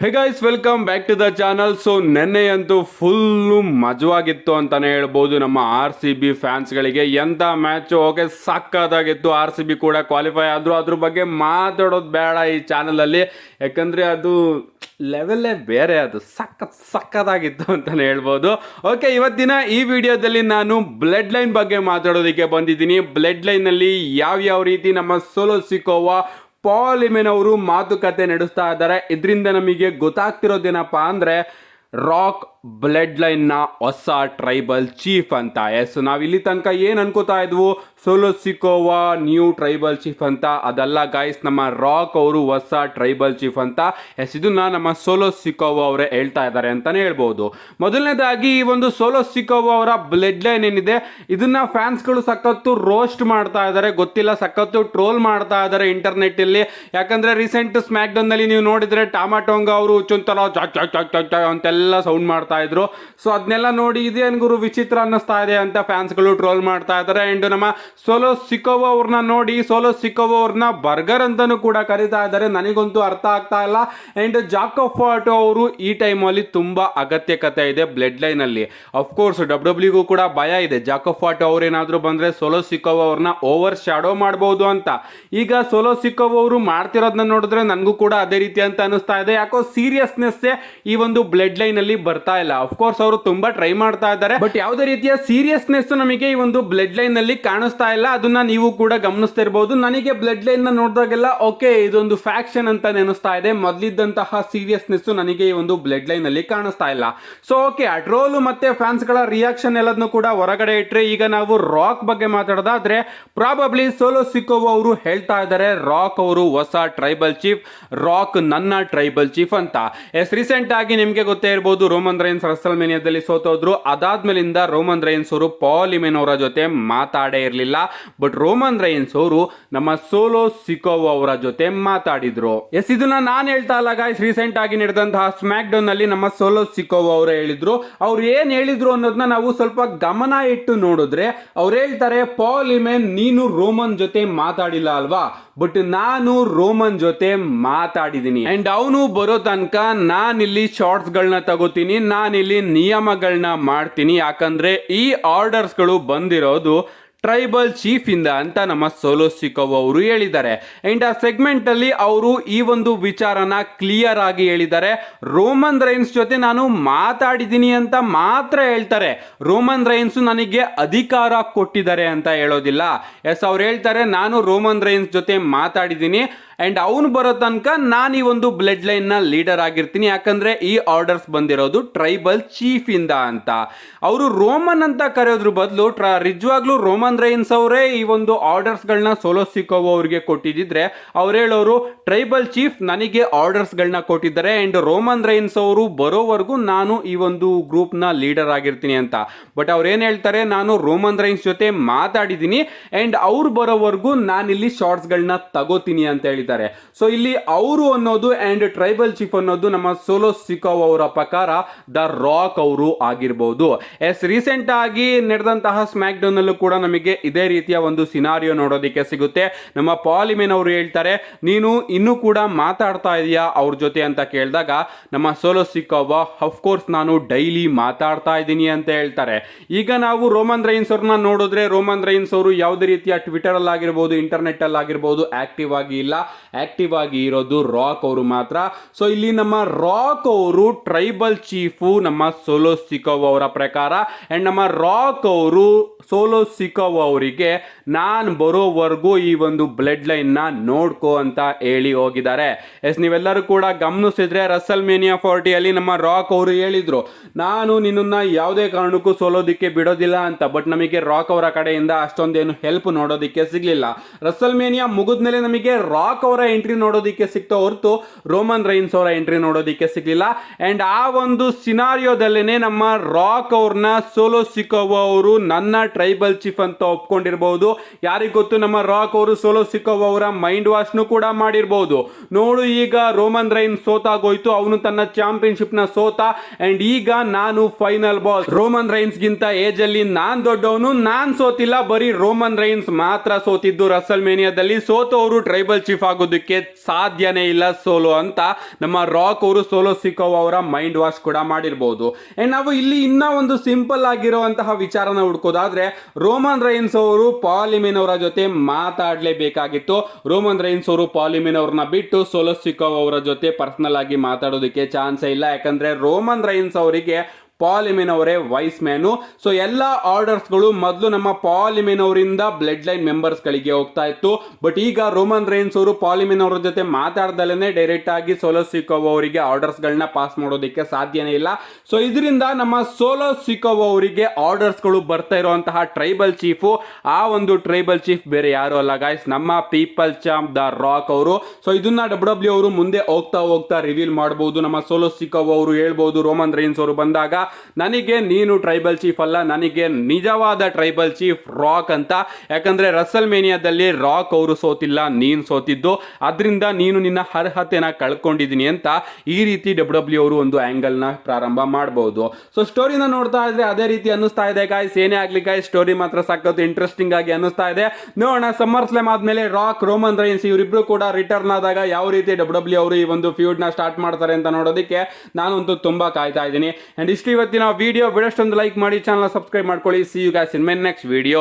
Hey guys, welcome back to the channel. So ನೆನ್ನೆಯಂತೂ full ಮಜವಾಗಿತ್ತು ಅಂತಾನೆ ಹೇಳ್ಬೋದು ನಮ್ಮ RCB ಫ್ಯಾನ್ಸ್ಗಳಿಗೆ. ಎಂಥ ಮ್ಯಾಚು, ಓಕೆ, ಸಕ್ಕತ್ತಾಗಿತ್ತು. RCB ಕೂಡ ಕ್ವಾಲಿಫೈ ಆದರು. ಅದ್ರ ಬಗ್ಗೆ ಮಾತಾಡೋದು ಬೇಡ ಈ ಚಾನಲಲ್ಲಿ, ಯಾಕಂದರೆ ಅದು ಲೆವೆಲ್ಲೇ ಬೇರೆ, ಅದು ಸಕ್ಕತ್ತಾಗಿತ್ತು ಅಂತಲೇ ಹೇಳ್ಬೋದು. ಓಕೆ, ಇವತ್ತಿನ ಈ ವಿಡಿಯೋದಲ್ಲಿ ನಾನು ಬ್ಲಡ್ ಲೈನ್ ಬಗ್ಗೆ ಮಾತಾಡೋದಕ್ಕೆ ಬಂದಿದ್ದೀನಿ. ಬ್ಲಡ್ ಲೈನಲ್ಲಿ ಯಾವ್ಯಾವ ರೀತಿ ನಮ್ಮ ಸೋಲೋ ಸಿಕೋವಾ ಪಾಲ್ ಲಿಮೆನ್ ಅವರು ಮಾತುಕತೆ ನಡೆಸ್ತಾ ಇದ್ದಾರೆ. ಇದರಿಂದ ನಮಗೆ ಗೊತ್ತಾಗ್ತಿರೋದೇನಪ್ಪ ಅಂದರೆ ರಾಕ್ ಬ್ಲಡ್ ಲೈನ್ನ ಹೊಸ ಟ್ರೈಬಲ್ ಚೀಫ್ ಅಂತ. ಎಸ್, ನಾವು ಇಲ್ಲಿ ತನಕ ಏನು ಅನ್ಕೋತಾ ಇದ್ವು, solo Sikoa new tribal chief ಅಂತ. ಅದಲ್ಲ ಗಾಯ್ಸ್, ನಮ್ಮ ರಾಕ್ ಅವರು ಹೊಸ ಟ್ರೈಬಲ್ ಚೀಫ್ ಅಂತ. ಎಸ್, ಇದನ್ನ ನಮ್ಮ ಸೋಲೋ ಸಿಕೋವಾ ಅವರೇ ಹೇಳ್ತಾ ಇದ್ದಾರೆ ಅಂತಾನೆ ಹೇಳ್ಬೋದು. ಮೊದಲನೇದಾಗಿ ಈ ಒಂದು ಸೋಲೋ ಸಿಕೋವಾ ಅವರ ಬ್ಲಡ್ ಲೈನ್ ಏನಿದೆ, ಇದನ್ನ ಫ್ಯಾನ್ಸ್ಗಳು ಸಖತ್ತು ರೋಸ್ಟ್ ಮಾಡ್ತಾ ಇದ್ದಾರೆ, ಗೊತ್ತಿಲ್ಲ, ಸಖತ್ತು ಟ್ರೋಲ್ ಮಾಡ್ತಾ ಇದ್ದಾರೆ ಇಂಟರ್ನೆಟ್ ಅಲ್ಲಿ. ಯಾಕಂದ್ರೆ ರೀಸೆಂಟ್ ಸ್ಮ್ಯಾಕ್ ಡೌನ್ ನಲ್ಲಿ ನೀವು ನೋಡಿದ್ರೆ ಟಾಮಾಟೋಂಗ ಅವರು ಚುಂತರ ಅಂತೆಲ್ಲ ಸೌಂಡ್ ಮಾಡ್ತಾ ಇದ್ರು. ಸೊ ಅದನ್ನೆಲ್ಲ ನೋಡಿ ಇದೇನ್ ಗುರು ವಿಚಿತ್ರ ಅನ್ನಿಸ್ತಾ ಇದೆ ಅಂತ ಫ್ಯಾನ್ಸ್ಗಳು ಟ್ರೋಲ್ ಮಾಡ್ತಾ ಇದ್ದಾರೆ. ಅಂಡ್ ನಮ್ಮ ಸೋಲೋ ಸಿಕೋವಾ ಅವ್ರನ್ನ ನೋಡಿ ಸೋಲೋ ಸಿಕೋವಾ ಅವ್ರನ್ನ ಬರ್ಗರ್ ಅಂತಾನು ಕೂಡ ಕರೀತಾ ಇದ್ದಾರೆ. ನನಗಂತೂ ಅರ್ಥ ಆಗ್ತಾ ಇಲ್ಲ. ಅಂಡ್ ಜಾಕೋಫಾಟೋ ಅವರು ಈ ಟೈಮಲ್ಲಿ ತುಂಬಾ ಅಗತ್ಯಕತೆ ಇದೆ ಬ್ಲಡ್ ಲೈನ್ ಅಲ್ಲಿ. ಅಫ್ಕೋರ್ಸ್ ಡಬ್ಲ್ಯೂ ಕೂಡ ಭಯ ಇದೆ, ಜಾಕೋಫಾಟೋ ಅವ್ರು ಏನಾದ್ರು ಬಂದ್ರೆ ಸೋಲೋ ಸಿಕೋವಾ ಅವ್ರನ್ನ ಓವರ್ ಶಾಡೋ ಮಾಡಬಹುದು ಅಂತ. ಈಗ ಸೋಲೋ ಸಿಕೋವಾ ಅವರು ಮಾಡ್ತಿರೋದನ್ನ ನೋಡಿದ್ರೆ ನನಗೂ ಕೂಡ ಅದೇ ರೀತಿ ಅಂತ ಅನಿಸ್ತಾ ಇದೆ. ಯಾಕೋ ಸೀರಿಯಸ್ನೆಸ್ ಈ ಒಂದು ಬ್ಲಡ್ ಲೈನ್ ಅಲ್ಲಿ ಬರ್ತಾ ಇಲ್ಲ. ಅಫ್ಕೋರ್ಸ್ ಅವರು ತುಂಬಾ ಟ್ರೈ ಮಾಡ್ತಾ ಇದ್ದಾರೆ, ಬಟ್ ಯಾವುದೇ ರೀತಿಯ ಸೀರಿಯಸ್ನೆಸ್ ನಮಗೆ ಈ ಒಂದು ಬ್ಲಡ್ ಲೈನ್ ನಲ್ಲಿ ಕಾಣಿಸ್ತಾ ಇಲ್ಲ. ಅದನ್ನ ನೀವು ಕೂಡ ಗಮನಿಸ್ತಾ ಇರಬಹುದು. ನನಗೆ ಬ್ಲಡ್ ಲೈನ್ ನ ನೋಡಿದಾಗೆಲ್ಲ ಓಕೆ, ಇದೊಂದು ಫ್ಯಾಕ್ಷನ್ ಅಂತ ನೆನೆಸ್ತಾ ಇದೆ. ಮೊದಲಿದ್ದಂತಹ ಸೀರಿಯಸ್ನೆಸ್ ನನಗೆ ಈ ಒಂದು ಬ್ಲಡ್ ಲೈನ್ ಅಲ್ಲಿ ಕಾಣಿಸ್ತಾ ಇಲ್ಲ. ಸೊ ಓಕೆ, ಆ ಟ್ರೋಲ್ ಮತ್ತೆ ಫ್ಯಾನ್ಸ್ ಗಳ ರಿಯಾಕ್ಷನ್ ಎಲ್ಲದನ್ನು ಕೂಡ ಹೊರಗಡೆ ಇಟ್ರೆ, ಈಗ ನಾವು ರಾಕ್ ಬಗ್ಗೆ ಮಾತಾಡೋದಾದ್ರೆ ಪ್ರಾಬಬ್ಲಿ ಸೋಲೋ ಸಿಕೋವಾ ಅವರು ಹೇಳ್ತಾ ಇದ್ದಾರೆ ರಾಕ್ ಅವರು ಹೊಸ ಟ್ರೈಬಲ್ ಚೀಫ್, ರಾಕ್ ನನ್ನ ಟ್ರೈಬಲ್ ಚೀಫ್ ಅಂತ. ಎಸ್, ರೀಸೆಂಟ್ ಆಗಿ ನಿಮ್ಗೆ ಗೊತ್ತೇ ಇರಬಹುದು, ರೋಮನ್ ರೈನ್ಸ್ ರಸಲ್ ಮೇನಿಯಾದಲ್ಲಿ ಸೋತೋದ್ರು. ಅದಾದ್ಮೇಲಿಂದ ರೋಮನ್ ರೈನ್ಸ್ ಅವರು ಪಾಲ್ ಲಿಮೆನ್ ಅವರ ಜೊತೆ ಮಾತಾಡೇ ಇರಲಿಲ್ಲ. ಬಟ್ ರೋಮನ್ ರೈನ್ಸ್ ಅವರು ನಮ್ಮ ಸೋಲೋ ಸಿಕೋವಾ ಅವರ ಜೊತೆ ಮಾತಾಡಿದ್ರು. ಎಸ್, ಇದನ್ನ ನಾನು ಹೇಳ್ತಾ ಇಲ್ಲ ಗಾಯ್ಸ್, ರೀಸೆಂಟ್ ಆಗಿ ನಡೆದಂತಹ ಸ್ಮ್ಯಾಕ್ ಡೌನ್ ನಲ್ಲಿ ನಮ್ಮ ಸೋಲೋ ಸಿಕೋವಾ ಅವರು ಹೇಳಿದ್ರು. ಅವ್ರು ಏನ್ ಹೇಳಿದ್ರು ಅನ್ನೋದನ್ನ ನಾವು ಸ್ವಲ್ಪ ಗಮನ ಇಟ್ಟು ನೋಡಿದ್ರೆ, ಅವ್ರು ಹೇಳ್ತಾರೆ ಪಾಲ್ ಲಿಮೆನ್ ನೀನು ರೋಮನ್ ಜೊತೆ ಮಾತಾಡಿಲ್ಲ ಅಲ್ವಾ, ಬಟ್ ನಾನು ರೋಮನ್ ಜೊತೆ ಮಾತಾಡಿದ್ದೀನಿ. ಅಂಡ್ ಅವನು ಬರೋ ತನಕ ನಾನಿಲ್ಲಿ ಶಾರ್ಟ್ಸ್ ಗಳನ್ನ ತಗೋತೀನಿ, ನಾನಿಲ್ಲಿ ನಿಯಮಗಳನ್ನ ಮಾಡ್ತೀನಿ. ಯಾಕಂದ್ರೆ ಈ ಆರ್ಡರ್ಸ್ ಗಳು ಬಂದಿರೋದು ಟ್ರೈಬಲ್ ಚೀಫ್ ಇಂದ ಅಂತ ನಮ್ಮ ಸೋಲೋ ಸಿಕೋವಾ ಅವರು ಹೇಳಿದ್ದಾರೆ. ಅಂಡ್ ಆ ಸೆಗ್ಮೆಂಟ್ ಅಲ್ಲಿ ಅವರು ಈ ಒಂದು ವಿಚಾರನ ಕ್ಲಿಯರ್ ಆಗಿ ಹೇಳಿದ್ದಾರೆ. ರೋಮನ್ ರೈನ್ಸ್ ಜೊತೆ ನಾನು ಮಾತಾಡಿದ್ದೀನಿ ಅಂತ ಮಾತ್ರ ಹೇಳ್ತಾರೆ, ರೋಮನ್ ರೈನ್ಸ್ ನನಗೆ ಅಧಿಕಾರ ಕೊಟ್ಟಿದ್ದಾರೆ ಅಂತ ಹೇಳೋದಿಲ್ಲ. ಎಸ್, ಅವ್ರು ಹೇಳ್ತಾರೆ ನಾನು ರೋಮನ್ ರೈನ್ಸ್ ಜೊತೆ ಮಾತಾಡಿದ್ದೀನಿ ಅಂಡ್ ಅವನು ಬರೋ ತನಕ ನಾನು ಈ ಒಂದು ಬ್ಲಡ್ ಲೈನ್ ನ ಲೀಡರ್ ಆಗಿರ್ತೀನಿ. ಯಾಕಂದ್ರೆ ಈ ಆರ್ಡರ್ಸ್ ಬಂದಿರೋದು ಟ್ರೈಬಲ್ ಚೀಫ್ ಇಂದ ಅಂತ. ಅವರು ರೋಮನ್ ಅಂತ ಕರೆಯೋದ್ರ ಬದಲು ನಿಜವಾಗ್ಲೂ ರೋಮನ್ ರೈನ್ಸ್ ಅವರೇ ಈ ಒಂದು ಆರ್ಡರ್ಸ್ ಗಳನ್ನ ಸೋಲೋ ಸಿಕೋವಾ ಅವರಿಗೆ ಕೊಟ್ಟಿದ್ರೆ, ಅವ್ರು ಹೇಳೋರು ಟ್ರೈಬಲ್ ಚೀಫ್ ನನಗೆ ಆರ್ಡರ್ಸ್ ಗಳನ್ನ ಕೊಟ್ಟಿದ್ದಾರೆ ಅಂಡ್ ರೋಮನ್ ರೈನ್ಸ್ ಅವರು ಬರೋವರೆಗೂ ನಾನು ಈ ಒಂದು ಗ್ರೂಪ್ ನ ಲೀಡರ್ ಆಗಿರ್ತೀನಿ ಅಂತ. ಬಟ್ ಅವ್ರು ಏನ್ ಹೇಳ್ತಾರೆ, ನಾನು ರೋಮನ್ ರೈನ್ಸ್ ಜೊತೆ ಮಾತಾಡಿದ್ದೀನಿ ಅಂಡ್ ಅವ್ರು ಬರೋವರೆಗೂ ನಾನಿಲ್ಲಿ ಶಾರ್ಟ್ಸ್ ಗಳನ್ನ ತಗೋತೀನಿ ಅಂತ ಹೇಳಿ. ಸೊ ಇಲ್ಲಿ ಅವರು ಅನ್ನೋದು ಅಂಡ್ ಟ್ರೈಬಲ್ ಚೀಫ್ ಅನ್ನೋದು ನಮ್ಮ ಸೋಲೋ ಸಿಕೋವಾ ಅವರ ಪ್ರಕಾರ ದ ರಾಕ್ ಅವರು ಆಗಿರಬಹುದು. ಎಸ್, ರೀಸೆಂಟ್ ಆಗಿ ನಡೆದಂತಹ ಸ್ಮ್ಯಾಕ್ ಡೌನ್ ಅಲ್ಲೂ ಕೂಡ ನಮಗೆ ಇದೇ ರೀತಿಯ ಒಂದು ಸಿನಾರಿಯೋ ನೋಡೋದಕ್ಕೆ ಸಿಗುತ್ತೆ. ನಮ್ಮ ಪಾಲ್ ಲಿಮೆನ್ ಅವರು ಹೇಳ್ತಾರೆ ನೀನು ಇನ್ನೂ ಕೂಡ ಮಾತಾಡ್ತಾ ಇದೀಯಾ ಅವ್ರ ಜೊತೆ ಅಂತ ಕೇಳಿದಾಗ ನಮ್ಮ ಸೋಲೋ ಸಿಕೋವಾ ಅಫ್ಕೋರ್ಸ್ ನಾನು ಡೈಲಿ ಮಾತಾಡ್ತಾ ಇದ್ದೀನಿ ಅಂತ ಹೇಳ್ತಾರೆ. ಈಗ ನಾವು ರೋಮನ್ ರೈನ್ಸ್ ಅವ್ರನ್ನ ನೋಡಿದ್ರೆ, ರೋಮನ್ ರೈನ್ಸ್ ಅವರು ಯಾವುದೇ ರೀತಿಯ ಟ್ವಿಟರ್ ಅಲ್ಲಿ ಆಗಿರ್ಬೋದು, ಇಂಟರ್ನೆಟ್ ಅಲ್ಲಿ ಆಗಿರ್ಬೋದು ಆಕ್ಟಿವ್ ಆಗಿ ಇಲ್ಲ. ಆಕ್ಟಿವ್ ಆಗಿ ಇರೋದು ರಾಕ್ ಅವರು ಮಾತ್ರ. ಸೊ ಇಲ್ಲಿ ನಮ್ಮ ರಾಕ್ ಅವರು ಟ್ರೈಬಲ್ ಚೀಫು ನಮ್ಮ ಸೋಲೋ ಸಿಕೋವಾ ಅವರ ಪ್ರಕಾರ. ಅಂಡ್ ನಮ್ಮ ರಾಕ್ ಅವರು ಸೋಲೋ ಸಿಕೋವಾ ಅವರಿಗೆ ನಾನು ಬರೋವರೆಗೂ ಈ ಒಂದು ಬ್ಲಡ್ ಲೈನ್ ನ ನೋಡ್ಕೋ ಅಂತ ಹೇಳಿ ಹೋಗಿದ್ದಾರೆ. ಎಸ್, ನೀವೆಲ್ಲರೂ ಕೂಡ ಗಮನಿಸಿದ್ರೆ ರಸಲ್ ಮೇನಿಯಾ 40 ಅಲ್ಲಿ ನಮ್ಮ ರಾಕ್ ಅವರು ಹೇಳಿದ್ರು ನಾನು ನಿನ್ನನ್ನ ಯಾವುದೇ ಕಾರಣಕ್ಕೂ ಸೋಲೋದಿಕ್ಕೆ ಬಿಡೋದಿಲ್ಲ ಅಂತ. ಬಟ್ ನಮಗೆ ರಾಕ್ ಅವರ ಕಡೆಯಿಂದ ಅಷ್ಟೊಂದೇನು ಹೆಲ್ಪ್ ನೋಡೋದಿಕ್ಕೆ ಸಿಗ್ಲಿಲ್ಲ. ರಸಲ್ ಮೇನಿಯಾ ಮುಗಿದ್ಮೇಲೆ ನಮಗೆ ರಾಕ್ ಅವರ ಎಂಟ್ರಿ ನೋಡೋದಿಕ್ಕೆ ಸಿಕ್ತೋ ಹೊರತು ರೋಮನ್ ರೈನ್ಸ್ ಅವರ ಎಂಟ್ರಿ ನೋಡೋದಿಕ್ಕೆ ಸಿಗ್ಲಿಲ್ಲ. ಅಂಡ್ ಆ ಒಂದು ಸಿನಾರಿಯೋದಲ್ಲೇನೆ ನಮ್ಮ ರಾಕ್ ಅವ್ರನ್ನ ಸೋಲೋ ಸಿಕೋವಾ ಅವರು ನನ್ನ ಟ್ರೈಬಲ್ ಚೀಫ್ ಅಂತ ಒಪ್ಕೊಂಡಿರಬಹುದು. ಯಾರಿಗ ಗೊತ್ತು, ನಮ್ಮ ರಾಕ್ ಅವರು ಸೋಲೋ ಸಿಕೋವಾ ಅವರ ಮೈಂಡ್ ವಾಶ್ ನು ಕೂಡ ಮಾಡಿರಬಹುದು. ನೋಡು, ಈಗ ರೋಮನ್ ರೈನ್ಸ್ ಸೋತಾಗೋಯ್ತು, ಅವನು ತನ್ನ ಚಾಂಪಿಯನ್ಶಿಪ್ ನ ಸೋತ ಅಂಡ್ ಈಗ ನಾನು ಫೈನಲ್ ಬಾಸ್. ರೋಮನ್ ರೈನ್ಸ್ ಗಿಂತ ಏಜ್ ಅಲ್ಲಿ ನಾನ್ ದೊಡ್ಡವನು, ನಾನ್ ಸೋತಿಲ್ಲ, ಬರೀ ರೋಮನ್ ರೈನ್ಸ್ ಮಾತ್ರ ಸೋತಿದ್ದು. ರಸಲ್ ಮೇನಿಯಾದಲ್ಲಿ ಸೋತು ಅವರು ಟ್ರೈಬಲ್ ಚೀಫ್ ಆಗೋದಕ್ಕೆ ಸಾಧ್ಯನೇ ಇಲ್ಲ ಸೋಲೋ ಅಂತ ನಮ್ಮ ರಾಕ್ ಅವರು ಸೋಲೋ ಸಿಕೋವಾ ಅವರ ಮೈಂಡ್ ವಾಶ್ ಕೂಡ ಮಾಡಿರ್ಬೋದು. ಅಂಡ್ ನಾವು ಇಲ್ಲಿ ಇನ್ನ ಒಂದು ಸಿಂಪಲ್ ಆಗಿರುವಂತಹ ವಿಚಾರನ ಹುಡ್ಕೋದಾದ್ರೆ ರೋಮನ್ ರೈನ್ಸ್ ಅವರು ಪಾಲ್ ಹೆಮನ್ ಅವರ ಜೊತೆ ಮಾತಾಡಲೇಬೇಕಾಗಿತ್ತು. ರೋಮನ್ ರೈನ್ಸ್ ಅವರು ಪಾಲ್ ಹೆಮನ್ ಅವ್ರನ್ನ ಬಿಟ್ಟು ಸೋಲೋ ಸಿಕೋವಾ ಅವರ ಜೊತೆ ಪರ್ಸನಲ್ ಆಗಿ ಮಾತಾಡೋದಕ್ಕೆ ಚಾನ್ಸೇ ಇಲ್ಲ. ಯಾಕಂದ್ರೆ ರೋಮನ್ ರೈನ್ಸ್ ಅವರಿಗೆ ಪಾಲ್ ಹೆಮನ್ ಅವರೇ ವೈಸ್ ಮ್ಯಾನು. ಸೊ ಎಲ್ಲ ಆರ್ಡರ್ಸ್ಗಳು ಮೊದಲು ನಮ್ಮ ಪಾಲ್ ಹೆಮನ್ ಅವರಿಂದ ಬ್ಲಡ್ ಲೈನ್ ಮೆಂಬರ್ಸ್ ಗಳಿಗೆ ಹೋಗ್ತಾ ಇತ್ತು. ಬಟ್ ಈಗ ರೋಮನ್ ರೈನ್ಸ್ ಅವರು ಪಾಲ್ ಹೆಮನ್ ಅವರ ಜೊತೆ ಮಾತಾಡ್ದಲೇ ಡೈರೆಕ್ಟ್ ಆಗಿ ಸೋಲೋ ಸಿಕೋವಾ ಅವರಿಗೆ ಆರ್ಡರ್ಸ್ ಗಳನ್ನ ಪಾಸ್ ಮಾಡೋದಕ್ಕೆ ಸಾಧ್ಯನೇ ಇಲ್ಲ. ಸೊ ಇದರಿಂದ ನಮ್ಮ ಸೋಲೋ ಸಿಕೋವಾ ಅವರಿಗೆ ಆರ್ಡರ್ಸ್ ಗಳು ಬರ್ತಾ ಇರುವಂತಹ ಟ್ರೈಬಲ್ ಚೀಫ್, ಆ ಒಂದು ಟ್ರೈಬಲ್ ಚೀಫ್ ಬೇರೆ ಯಾರು ಅಲ್ಲ ಗಾಯ್ಸ್, ನಮ್ಮ ಪೀಪಲ್ ಚಾಂಪ್ ದ ರಾಕ್ ಅವರು. ಸೊ ಇದನ್ನ ಡಬ್ಲ್ಯೂ ಅವರು ಮುಂದೆ ಹೋಗ್ತಾ ರಿವೀಲ್ ಮಾಡಬಹುದು. ನಮ್ಮ ಸೋಲೋ ಸಿಕೋವಾ ಅವರು ಹೇಳ್ಬಹುದು ರೋಮನ್ ರೈನ್ಸ್ ಅವರು ಬಂದಾಗ, ನನಗೆ ನೀನು ಟ್ರೈಬಲ್ ಚೀಫ್ ಅಲ್ಲ, ನನಗೆ ನಿಜವಾದ ಟ್ರೈಬಲ್ ಚೀಫ್ ರಾಕ್ ಅಂತ. ಯಾಕಂದ್ರೆ ರಸಲ್ ಮೇನಿಯಾದಲ್ಲಿ ರಾಕ್ ಅವರು ಸೋತಿಲ್ಲ, ನೀನ್ ಸೋತಿದ್ದು, ಅದರಿಂದ ನೀನು ನಿನ್ನ ಅರ್ಹತೆನ ಕಳ್ಕೊಂಡಿದ್ದೀನಿ ಅಂತ ಈ ರೀತಿ ಡಬ್ಲ್ಯೂ ಅವರು ಒಂದು ಆಂಗಲ್ ನ ಪ್ರಾರಂಭ ಮಾಡಬಹುದು. ಸೊ ಸ್ಟೋರಿನ ನೋಡ್ತಾ ಇದ್ರೆ ಅದೇ ರೀತಿ ಅನ್ನಿಸ್ತಾ ಇದೆ ಗಾಯ್ಸ್. ಏನೇ ಆಗ್ಲಿ ಗಾಯ್ಸ್, ಸ್ಟೋರಿ ಮಾತ್ರ ಸಖತ್ ಇಂಟ್ರೆಸ್ಟಿಂಗ್ ಆಗಿ ಅನ್ನಿಸ್ತಾ ಇದೆ. ನೋಡೋಣ ಸಮ್ಮರ್ ಸ್ಲಾಮ್ ಆದ್ಮೇಲೆ ರಾಕ್, ರೋಮನ್ ರೈನ್ಸ್ ಇವರಿಬ್ರು ಕೂಡ ರಿಟರ್ನ್ ಆದಾಗ ಯಾವ ರೀತಿ ಡಬ್ಲ್ಯೂ ಅವರು ಈ ಒಂದು ಫ್ಯೂಡ್ ನ ಸ್ಟಾರ್ಟ್ ಮಾಡ್ತಾರೆ ಅಂತ ನೋಡೋದಕ್ಕೆ ನಾನಂತೂ ತುಂಬಾ ಕಾಯ್ತಾ ಇದ್ದೀನಿ. ಅಂಡ್ ಇಷ್ಟು ಇವತ್ತಿನ ವಿಡಿಯೋ. ವಿಡಿಯೋ ಒಂದು ಲೈಕ್ ಮಾಡಿ, ಚಾನಲ್ ಸಬ್ಸ್ಕ್ರೈಬ್ ಮಾಡ್ಕೊಳ್ಳಿ. See you guys in my next video.